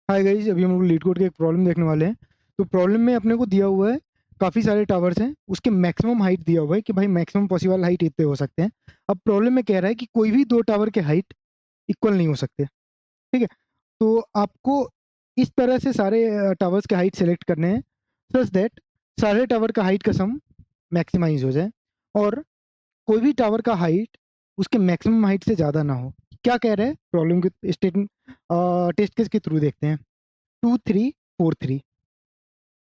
Hi guys, अभी हम लोग लीड कोड के एक प्रॉब्लम देखने वाले हैं। तो प्रॉब्लम में अपने को दिया हुआ है काफ़ी सारे टावर्स हैं, उसके मैक्सिमम हाइट दिया हुआ है कि भाई मैक्सिमम पॉसिबल हाइट इतने हो सकते हैं। अब प्रॉब्लम में कह रहा है कि कोई भी दो टावर के हाइट इक्वल नहीं हो सकते। ठीक है, तो आपको इस तरह से सारे टावर्स के हाइट सेलेक्ट करने हैं सच दैट सारे टावर का हाइट का सम मैक्सिमाइज हो जाए और कोई भी टावर का हाइट उसके मैक्सिमम हाइट से ज़्यादा ना हो। क्या कह रहे हैं प्रॉब्लम के स्टेटमेंट टेस्ट केस के थ्रू देखते हैं। 2 3 4 3।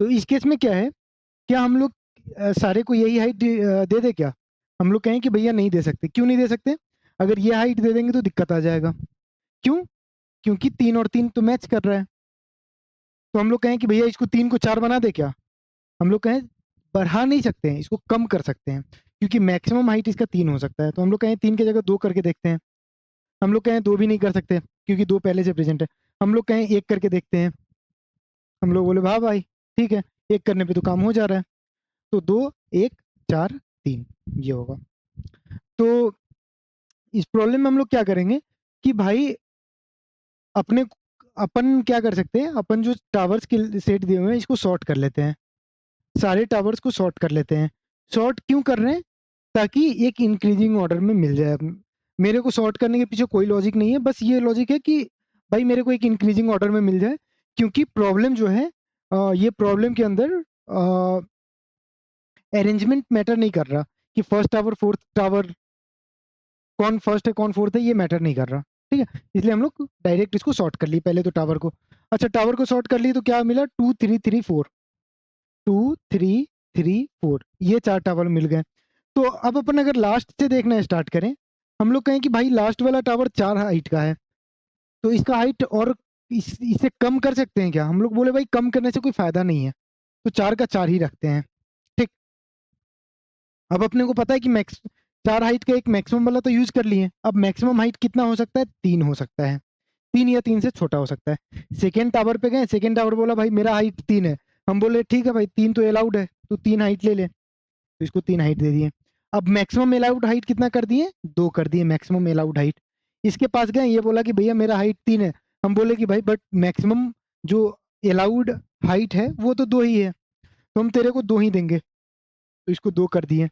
तो इस केस में क्या है, क्या हम लोग सारे को यही हाइट दे दे क्या? हम लोग कहें कि भैया नहीं दे सकते। क्यों नहीं दे सकते? अगर ये हाइट दे देंगे तो दिक्कत आ जाएगा। क्यों? क्योंकि 3 और 3 तो मैच कर रहा है। तो हम लोग कहें कि भैया इसको 3 को 4 बना दे क्या? हम लोग कहें बढ़ा नहीं सकते हैं, इसको कम कर सकते हैं क्योंकि मैक्सिमम हाइट इसका 3 हो सकता है। तो हम लोग कहें 3 की जगह 2 करके देखते हैं। हम लोग कहें 2 भी नहीं कर सकते क्योंकि 2 पहले से प्रेजेंट है। हम लोग कहें 1 करके देखते हैं। हम लोग बोले वाह भाई, ठीक है, 1 करने पे तो काम हो जा रहा है। तो 2 1 4 3 ये होगा। तो इस प्रॉब्लम में हम लोग क्या करेंगे कि भाई अपने अपन क्या कर सकते हैं, अपन जो टावर्स के सेट दिए हुए हैं इसको सॉर्ट कर लेते हैं। सारे टावर्स को सॉर्ट कर लेते हैं। सॉर्ट क्यों कर रहे हैं? ताकि एक इंक्रीजिंग ऑर्डर में मिल जाए। मेरे को सॉर्ट करने के पीछे कोई लॉजिक नहीं है, बस ये लॉजिक है कि भाई मेरे को एक इंक्रीजिंग ऑर्डर में मिल जाए। क्योंकि प्रॉब्लम जो है ये प्रॉब्लम के अंदर अरेंजमेंट मैटर नहीं कर रहा कि फर्स्ट टावर फोर्थ टावर कौन फर्स्ट है कौन फोर्थ है, ये मैटर नहीं कर रहा। ठीक है, इसलिए हम लोग डायरेक्ट इसको सॉर्ट कर लिए पहले तो टावर को। अच्छा, टावर को सॉर्ट कर लिए तो क्या मिला? 2 3 3 4। 2 3 3 4 ये 4 टावर मिल गए। तो अब अपन अगर लास्ट से देखना स्टार्ट करें, हम लोग कहें कि भाई लास्ट वाला टावर 4 हाइट का है, तो इसका हाइट और इसे कम कर सकते हैं क्या? हम लोग बोले भाई कम करने से कोई फायदा नहीं है, तो 4 का 4 ही रखते हैं। ठीक, अब अपने को पता है कि मैक्स 4 हाइट का एक मैक्सिमम वाला तो यूज कर लिए। अब मैक्सिमम हाइट कितना हो सकता है? 3 हो सकता है। 3 या 3 से छोटा हो सकता है। सेकेंड टावर पे गए, सेकेंड टावर बोला भाई मेरा हाइट 3 है। हम बोले ठीक है भाई 3 तो अलाउड है, तो 3 हाइट ले ले। तो इसको 3 हाइट दे दिए। अब मैक्सिमम अलाउड हाइट कितना कर दिए? 2 कर दिए मैक्सिमम अलाउड हाइट। इसके पास गए, ये बोला कि भैया मेरा हाइट 3 है। हम बोले कि भाई बट मैक्सिमम जो अलाउड हाइट है वो तो 2 ही है, तो हम तेरे को 2 ही देंगे। तो इसको 2 कर दिए।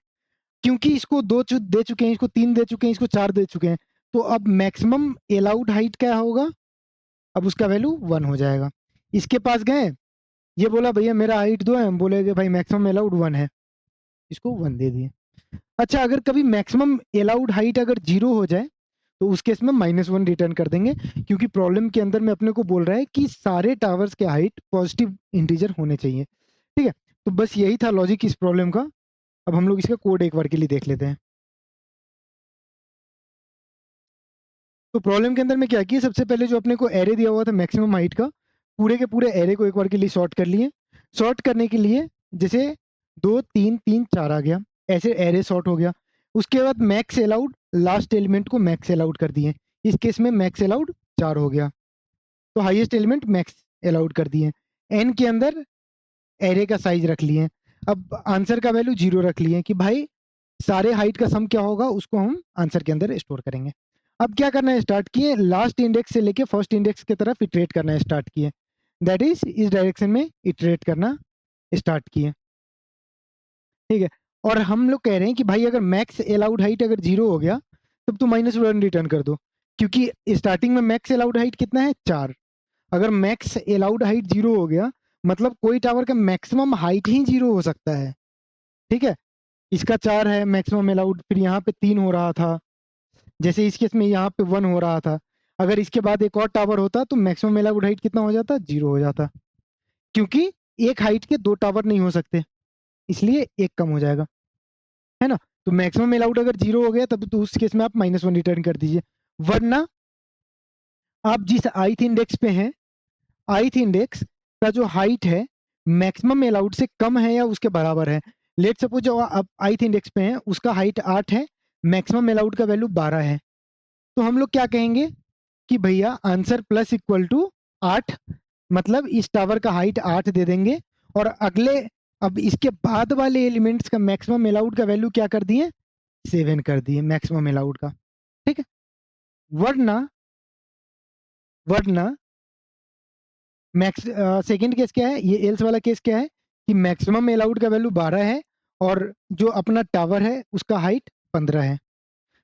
क्योंकि इसको 2 दे चुके हैं, इसको 3 दे चुके हैं, इसको 4 दे चुके हैं, तो अब मैक्सिमम अलाउड हाइट क्या होगा? अब उसका वैल्यू 1 हो जाएगा। इसके पास गए, ये बोला भैया मेरा हाइट 2 है। हम बोले कि भाई मैक्सिमम अलाउड 1 है, इसको 1 दे दिए। अच्छा, अगर कभी मैक्सिमम अलाउड हाइट अगर 0 हो जाए तो उस केस में -1 रिटर्न कर देंगे, क्योंकि प्रॉब्लम के अंदर में अपने को बोल रहा है कि सारे टावर्स के हाइट पॉजिटिव इंटीजर होने चाहिए। ठीक है, तो बस यही था लॉजिक इस प्रॉब्लम का। अब हम लोग इसका कोड एक बार के लिए देख लेते हैं। तो प्रॉब्लम के अंदर में क्या किया, सबसे पहले जो अपने को एरे दिया हुआ था मैक्सिमम हाइट का, पूरे के पूरे एरे को एक बार के लिए सॉर्ट कर लिए। सॉर्ट करने के लिए जैसे 2 3 3 4 आ गया, ऐसे एरे सॉर्ट हो गया। उसके बाद मैक्स अलाउड, लास्ट एलिमेंट को मैक्स अलाउड कर दिए। इस केस में मैक्स अलाउड 4 हो गया, तो हाईएस्ट एलिमेंट मैक्स अलाउड कर दिए। एन के अंदर एरे का साइज रख लिए। अब आंसर का वैल्यू 0 रख लिए कि भाई सारे हाइट का सम क्या होगा उसको हम आंसर के अंदर स्टोर करेंगे। अब क्या करना है, स्टार्ट किए लास्ट इंडेक्स से लेके फर्स्ट इंडेक्स की तरफ इटरेट करना है स्टार्ट किए। दैट इज इस डायरेक्शन में इटरेट करना स्टार्ट किए। ठीक है, और हम लोग कह रहे हैं कि भाई अगर मैक्स अलाउड हाइट अगर 0 हो गया तब तो -1 रिटर्न कर दो, क्योंकि स्टार्टिंग में मैक्स अलाउड हाइट कितना है? 4। अगर मैक्स अलाउड हाइट 0 हो गया मतलब कोई टावर का मैक्सिमम हाइट ही 0 हो सकता है। ठीक है, इसका 4 है मैक्सिमम अलाउड, फिर यहाँ पे 3 हो रहा था, जैसे इस केस में यहाँ पे 1 हो रहा था। अगर इसके बाद एक और टावर होता तो मैक्सिमम अलाउड हाइट कितना हो जाता? 0 हो जाता। क्योंकि एक हाइट के 2 टावर नहीं हो सकते, इसलिए एक कम हो जाएगा, है ना? तो मैक्सिमम अलाउड अगर 0 हो गया तब तो उस केस में आप -1 रिटर्न कर दीजिए। वरना आप जिस ith इंडेक्स पे हैं, ith इंडेक्स का जो हाइट है मैक्सिमम अलाउड से कम है या उसके बराबर है। लेट सपोज जो आप ith इंडेक्स पे हैं उसका हाइट 8 है, मैक्सिमम अलाउड का वैल्यू 12 है, तो हम लोग क्या कहेंगे कि भैया आंसर प्लस इक्वल टू 8, मतलब इस टावर का हाइट 8 दे देंगे। और अगले, अब इसके बाद वाले एलिमेंट्स का मैक्सिमम अलाउड का वैल्यू क्या कर दिए? 7 कर दिए मैक्सिमम अलाउड का। ठीक है, वरना वरना सेकंड केस क्या है, ये एल्स वाला केस क्या है कि मैक्सिमम अलाउड का वैल्यू 12 है और जो अपना टावर है उसका हाइट 15 है।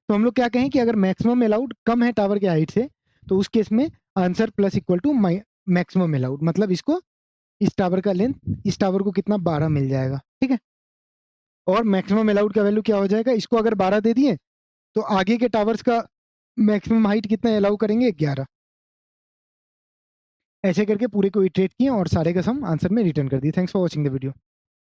तो हम लोग क्या कहें कि अगर मैक्सिमम अलाउड कम है टावर के हाइट से, तो उस केस में answer plus equal to maximum allowed, मतलब इसको इस टावर का लेंथ इस टावर को कितना 12 मिल जाएगा, ठीक है। और मैक्सिमम अलाउड का वैल्यू क्या हो जाएगा, इसको अगर 12 दे दिए तो आगे के टावर्स का मैक्सिमम हाइट कितना अलाउ करेंगे, 11। ऐसे करके पूरे को इटरेट किए और सारे का सम आंसर में रिटर्न कर दिए। Thanks for watching the video.